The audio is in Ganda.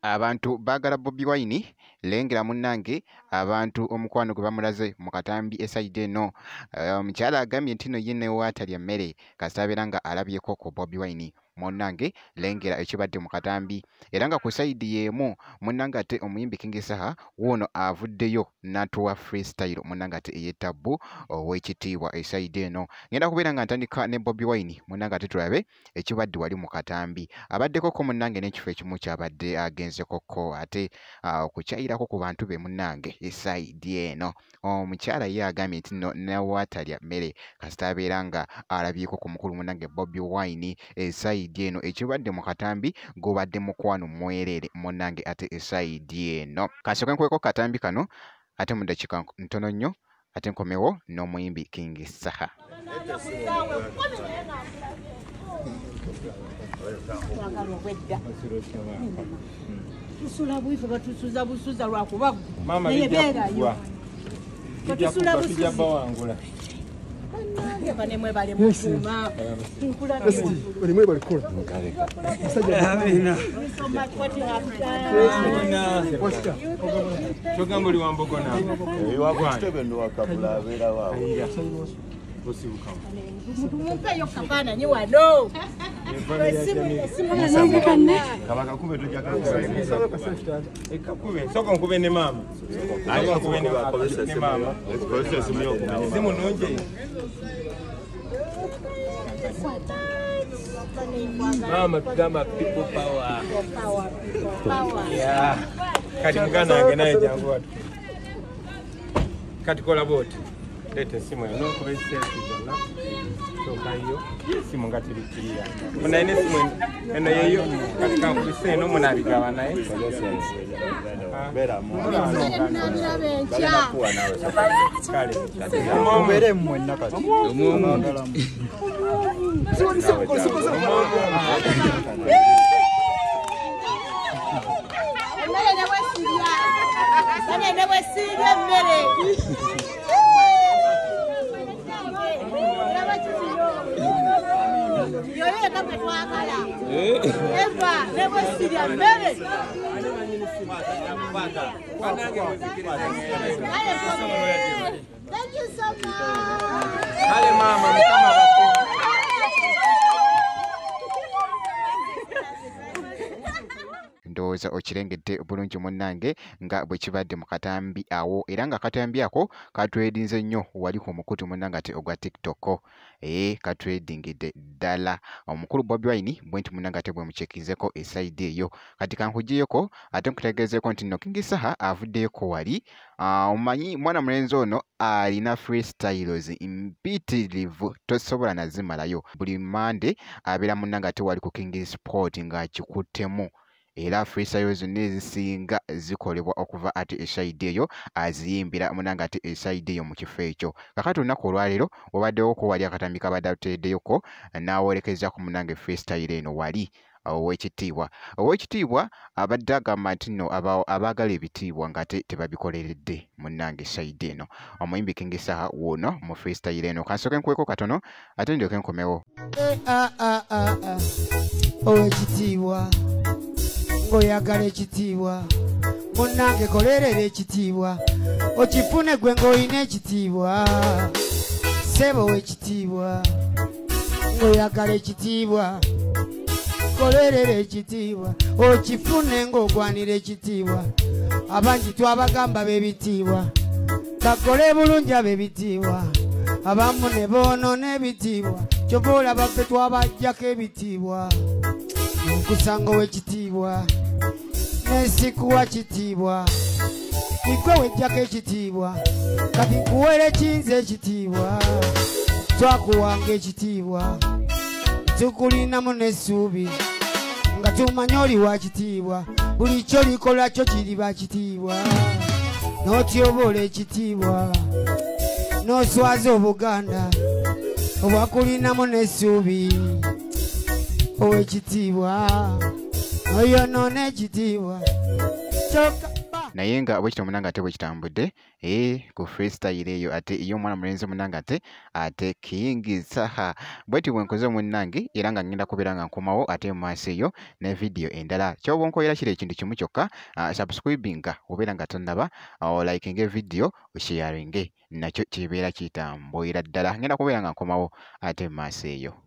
Abantu bagala Bobi Wine lengera munnange abantu omukwano gwe bamulaze mu katambi esaide eno omukyala agambye nti no yene watalya mmere kasabera nga alabyeko ko Bobi Wine munnange lengera ekibadde mu katambi era nga ku side yemu munnange ate omuyimbi King Saha wono avuddeyo natuwa freestyle munnange ate eyetabu ow'ekitiibwa esaide eno ngenda kubeera nga ntandika ne Bobi Wine munnange ate tulabe ekibadde wali mu katambi abaddeko ko munnange n'ekifo ekimu kyabadde agenzeko ko ate okukyayirako ku bantu be munnange esaidi eno omukyala ye agambye nti no newatalya mmere kasita abeera nga alabyeko ku mukulu munnange Bobi Wine esaidi eno ekibadde mu katambi gobadde mukwano mwerere munnange ate esaidi eno kasooke nkweko katambi kano ate mu dakika ntono nnyo ate nkomewo n'omuyimbi King Saha. Tusula bwifu batusuza busuza lwakubagu mama yebeerayo batusula busuza bawangula banemwe bali mukuma nkula banemwe bali kola amina chogambo liwambogo na wakutebe ndo wakabula abera wawo mumpeyo kapana nyi wano kabaka kube tujaka ekakube soko nkube ne mama soko nkube ne mama simu nonje mama tugamba people power yeah kati mugana ange naye jangu watu kati kola boti lete simu eno kuba esenti zonna soka hiyo simu nga tirikiria kuna ine simu eno yeyo katika kubise eno munabigawa naye bera mu kale mbere mmwe nakati Thank you so much. Kale mama ndowooza okirengedde bulungi munnange nga bwe kibadde mu katambi awo era nga katambi ako katwedinze nnyo wali ku mukutu munnange ate ogwa TikTok katwedingidde ddala omukulu Bobi Wine bwenti munnange ate bwe mukyekizeko esaidi eyo kati kankugiyeko ate nkutegeezeko nti no King Saha avuddeyoko wali omanyi mwana mulenzi ono alina freestyles mpitirivu tosobola nazimalayo buli Monday abeera munnange ate wali ku King Sport ng'akikuttemu era freestyle zonna ezisinga zikolebwa okuva ate esaidi eyo aziyimbira munnange ate esaidi eyo mu kifo ekyo kakati olunaku olwaleero wabaddewo ko wali akatambi kabadde ateeddeyoko n'awolekezaku munnange freestyle eno wali ow'ekitiibwa abadde agamba nti nno abaagala ebitiibwa ng'ate tebabikoleredde munnange esaidi eno omuyimbi King Saha wono mu freestyle eno kansooke nkweko katono ate ndyoke nkomewo ow'ekitiibwa ng'oyagala ekitiibwa munnange kolerera ekitiibwa okifune gwe ng'olina ekitiibwa ssebo w'ekitiibwa ng'oyagala ekitiibwa kolerera ekitiibwa okifune ng'ogwanira ekitiibwa abangi twabagamba b'ebitiibwa kakole bulungi ab'ebitiibwa abamu ne boonoona ebitiibwa kyova olaba ffe twabajjako ebitiibwa okusanga ow'ekitiibwa nesikuwa kitiibwa ikwe wejjako ekitiibwa kati nkuwere kinze ekitiibwa twakuwanga ekitiibwa tukulinamu n'essuubi nga tumanye oli wa kitiibwa buli kyo likola kyo kiri ba kitiibwa n'otyobola ekitiibwa n'oswaza obuganda obwakulinamu n'essuubi ow'ekitiibwa oyo noona ekitiibwa naye nga bwe kityo munange ate bwe kitambudde ku freestyle eyo ate ey'omwana mulenzi munange ate kiyingiza bweti bwe nkoze munnange era nga ngenda kubeera nga nkomawo ate mu maaso eyo ne video endala ky'oba onkoyera kiri ekintu kimu kyokka subscribinga obeera nga tonnaba likinga video osharinge nakyo kibeera kitambwira ddala ngenda kubeera nga nkomawo ate mu maaso eyo.